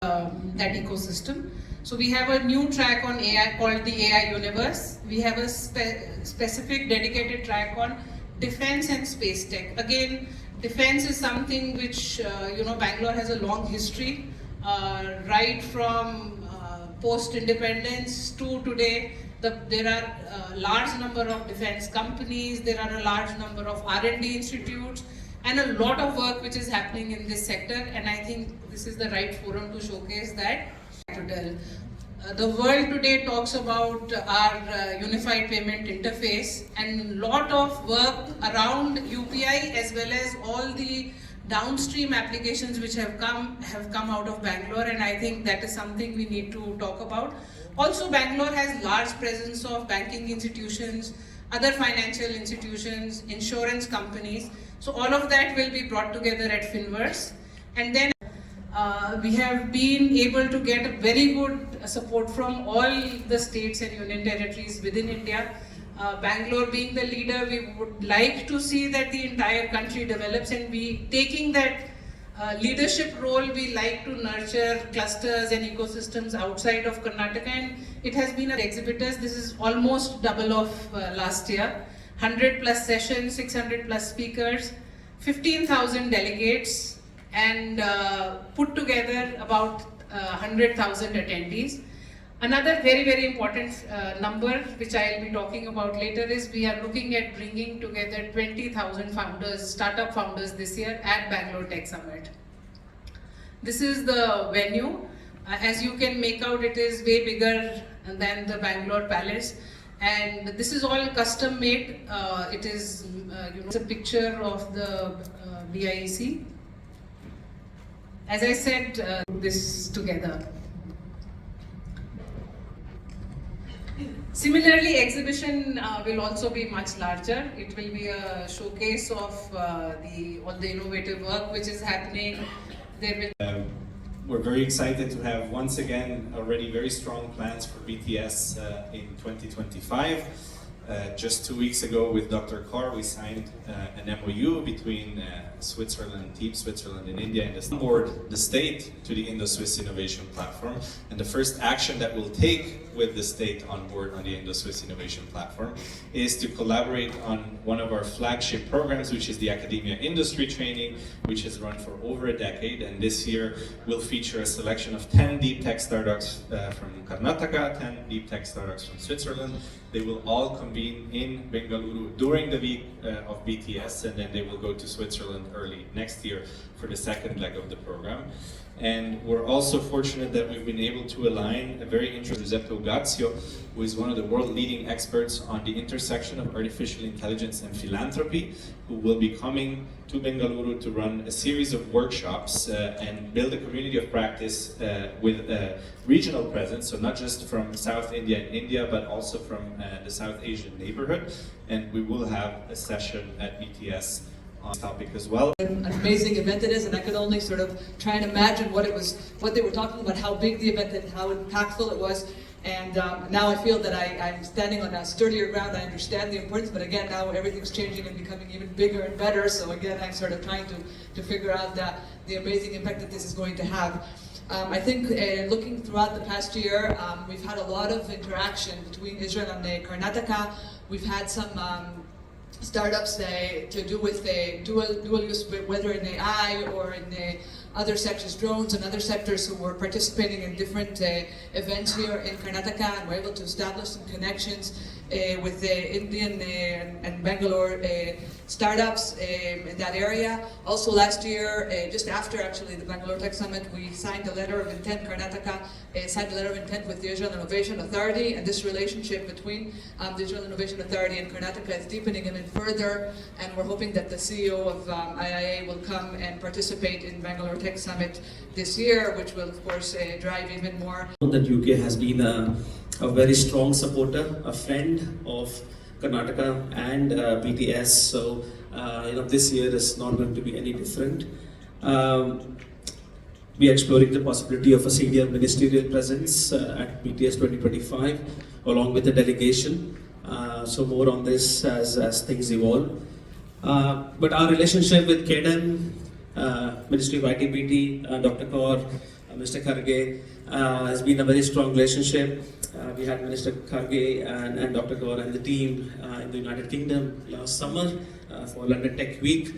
that ecosystem. So we have a new track on AI called the AI Universe. We have a specific dedicated track on defense and space tech. Again, defense is something which Bangalore has a long history, right from post-independence to today. There are a large number of defense companies, there are a large number of R&D institutes, and a lot of work which is happening in this sector, and I think this is the right forum to showcase that. The world today talks about our unified payment interface, and lot of work around UPI as well as all the downstream applications which have come out of Bangalore, and I think that is something we need to talk about. Also, Bangalore has large presence of banking institutions, other financial institutions, insurance companies. So all of that will be brought together at Finverse. And then we have been able to get a very good support from all the states and union territories within India. Bangalore being the leader, we would like to see that the entire country develops, and we taking that leadership role, we like to nurture clusters and ecosystems outside of Karnataka, and it has been exhibitors. This is almost double of last year. 100 plus sessions, 600 plus speakers, 15,000 delegates, and put together about 100,000 attendees. Another very, very important number which I will be talking about later is we are looking at bringing together 20,000 founders, startup founders this year at Bangalore Tech Summit. This is the venue. As you can make out, it is way bigger than the Bangalore Palace. And this is all custom made. It is it's a picture of the BIEC. As I said, this together. Similarly, exhibition will also be much larger. It will be a showcase of all the innovative work which is happening. There will. We're very excited to have once again already very strong plans for BTS in 2025. Just 2 weeks ago with Dr. Kaur, we signed an MOU between Switzerland, Team Switzerland and India, and onboard the state to the Indo-Swiss Innovation Platform. And the first action that we'll take with the state on board on the Indo-Swiss Innovation Platform is to collaborate on one of our flagship programs, which is the Academia Industry Training, which has run for over a decade. And this year will feature a selection of 10 deep tech startups from Karnataka, 10 deep tech startups from Switzerland. They will all convene in Bengaluru during the week of BTS, and then they will go to Switzerland early next year for the second leg of the program. And we're also fortunate that we've been able to align a very interesting Giuseppe Ugazio, who is one of the world-leading experts on the intersection of artificial intelligence and philanthropy, who will be coming to Bengaluru to run a series of workshops and build a community of practice with a regional presence, so not just from South India and India, but also from the South Asian neighborhood. And we will have a session at BTS on this topic as well. An amazing event it is, and I could only sort of try and imagine what they were talking about, how big the event and how impactful it was. And now I feel that I'm standing on a sturdier ground. I understand the importance, but again, now everything's changing and becoming even bigger and better. So again, I'm sort of trying to figure out the amazing impact that this is going to have. I think looking throughout the past year, we've had a lot of interaction between Israel and Karnataka. We've had some startups to do with dual use, whether in AI or in other sectors, drones and other sectors, who were participating in different events here in Karnataka, and were able to establish some connections with the Indian and Bangalore startups in that area. Also last year, just after actually the Bangalore Tech Summit, we signed a letter of intent, Karnataka signed a letter of intent with the Israel Innovation Authority, and this relationship between the Israel Innovation Authority and Karnataka is deepening even further, and we're hoping that the CEO of IIA will come and participate in Bangalore Tech Summit this year, which will of course drive even more. That UK has been a very strong supporter, a friend of Karnataka and BTS, so this year is not going to be any different. We are exploring the possibility of a senior ministerial presence at BTS 2025 along with the delegation. So more on this as things evolve. But our relationship with KEDEM, Ministry of ITBT, Dr. Kaur, Mr. Kharge. Has been a very strong relationship. We had Minister Kharge and Dr. Kaur and the team in the United Kingdom last summer for London Tech Week.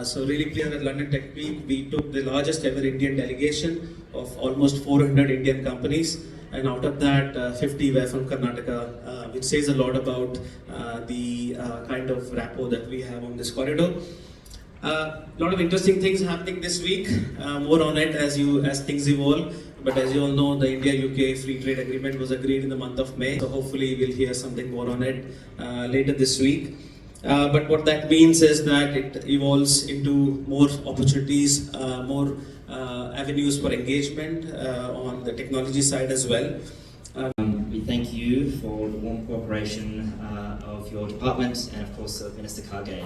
So really clear at London Tech Week, we took the largest ever Indian delegation of almost 400 Indian companies, and out of that 50 were from Karnataka, which says a lot about the kind of rapport that we have on this corridor. A lot of interesting things happening this week, more on it as things evolve. But as you all know, the India-UK Free Trade Agreement was agreed in the month of May, so hopefully we'll hear something more on it later this week. But what that means is that it evolves into more opportunities, more avenues for engagement on the technology side as well. We thank you for the warm cooperation of your department and of course of Minister Kharge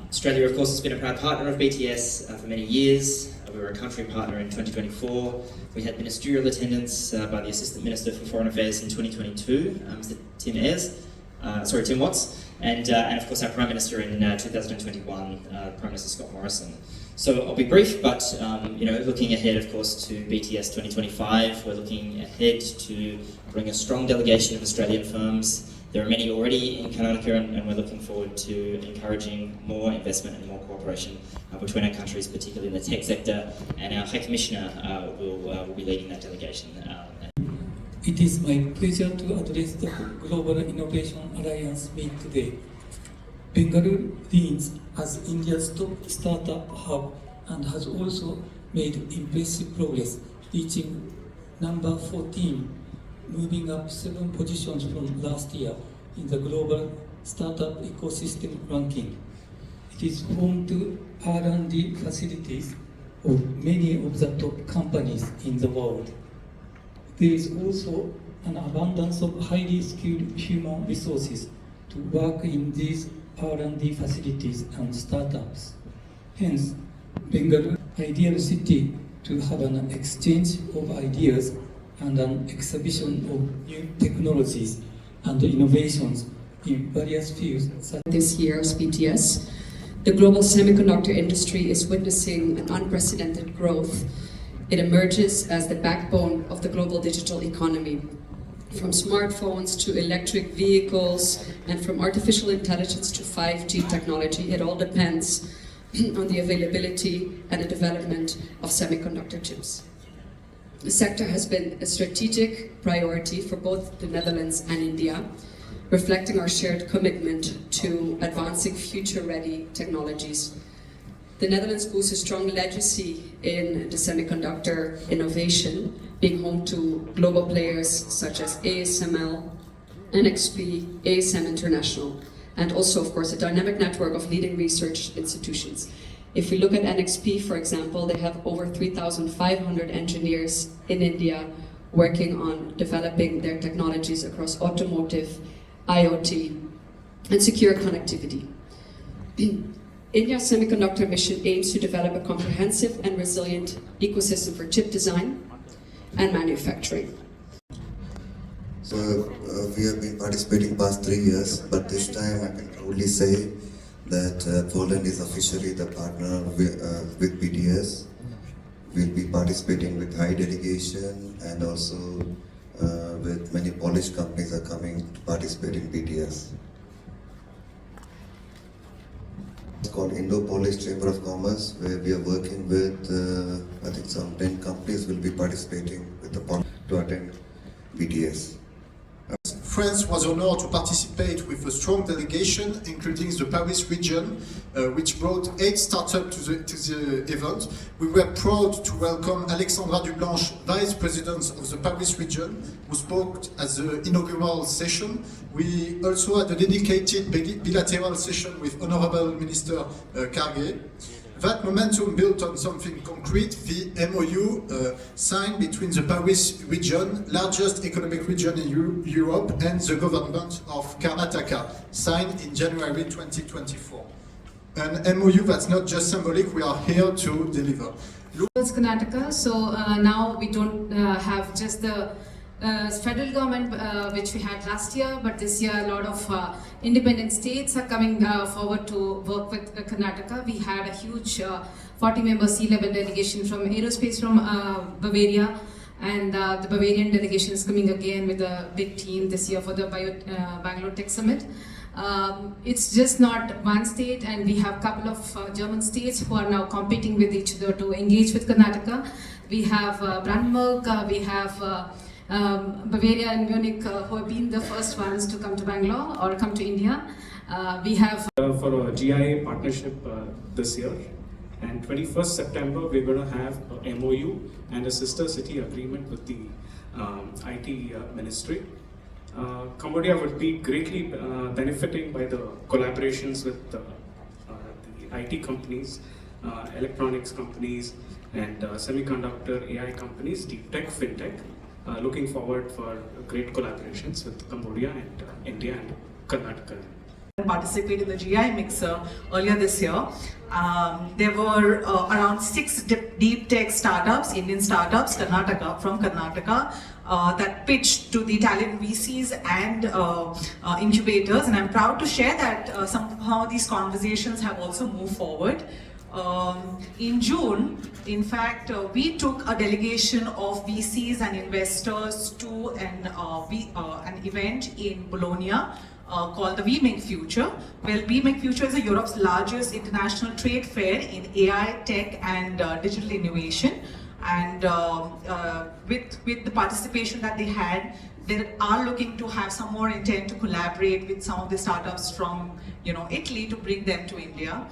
Australia, of course, has been a proud partner of BTS for many years. We were a country partner in 2024. We had ministerial attendance by the Assistant Minister for Foreign Affairs in 2022, Mr. Tim Watts, and of course our Prime Minister in 2021, Prime Minister Scott Morrison. So I'll be brief, but looking ahead, of course, to BTS 2025, we're looking ahead to bring a strong delegation of Australian firms. There are many already in Karnataka, and we're looking forward to encouraging more investment and more cooperation between our countries, particularly in the tech sector. And our High Commissioner will be leading that delegation. It is my pleasure to address the Global Innovation Alliance meet today. Bengaluru reigns as India's top startup hub and has also made impressive progress, reaching number 14, moving up 7 positions from last year in the global startup ecosystem ranking. It is home to R&D facilities of many of the top companies in the world. There is also an abundance of highly skilled human resources to work in these R&D facilities and startups. Hence, Bengaluru is an ideal city to have an exchange of ideas and an exhibition of new technologies and innovations in various fields. This year's BTS, the global semiconductor industry is witnessing an unprecedented growth. It emerges as the backbone of the global digital economy. From smartphones to electric vehicles and from artificial intelligence to 5G technology, it all depends on the availability and the development of semiconductor chips. The sector has been a strategic priority for both the Netherlands and India, reflecting our shared commitment to advancing future-ready technologies. The Netherlands boasts a strong legacy in the semiconductor innovation, being home to global players such as ASML, NXP, ASM International, and also, of course, a dynamic network of leading research institutions. If we look at NXP, for example, they have over 3,500 engineers in India working on developing their technologies across automotive, IoT, and secure connectivity. India's semiconductor mission aims to develop a comprehensive and resilient ecosystem for chip design and manufacturing. So we have been participating past 3 years, but this time I can proudly say that Poland is officially the partner with BTS. We'll be participating with high delegation, and also with many Polish companies are coming to participate in BTS. It's called Indo-Polish Chamber of Commerce, where we are working with, I think some 10 companies will be participating with the Poland to attend BTS. France was honored to participate with a strong delegation, including the Paris region, which brought 8 startups to the event. We were proud to welcome Alexandra Dublanche, Vice President of the Paris region, who spoke at the inaugural session. We also had a dedicated bilateral session with Honorable Minister Kharge. That momentum built on something concrete, the MOU signed between the Paris region, largest economic region in Europe, and the government of Karnataka, signed in January 2024. An MOU that's not just symbolic, we are here to deliver. It's Karnataka, so now we don't have just the federal government which we had last year, but this year a lot of independent states are coming forward to work with Karnataka. We had a huge 40-member C-level delegation from aerospace from Bavaria, and the Bavarian delegation is coming again with a big team this year for the Bangalore Tech Summit. It's just not one state, and we have a couple of German states who are now competing with each other to engage with Karnataka. We have Brandenburg, we have Bavaria and Munich who have been the first ones to come to Bangalore or come to India. We have for a GIA partnership this year, and 21st September we're going to have a MOU and a sister city agreement with the IT ministry. Cambodia would be greatly benefiting by the collaborations with the IT companies, electronics companies, and semiconductor AI companies, deep tech, fintech. Looking forward for great collaborations with Cambodia and India and Karnataka. Participate in the GI Mixer earlier this year. There were around 6 deep tech startups, Indian startups, from Karnataka, that pitched to the Italian VCs and incubators, and I'm proud to share that somehow these conversations have also moved forward. In June, in fact, we took a delegation of VCs and investors to an event in Bologna called the We Make Future. Well, We Make Future is Europe's largest international trade fair in AI, tech, and digital innovation. And with the participation that they had, they are looking to have some more intent to collaborate with some of the startups from Italy to bring them to India.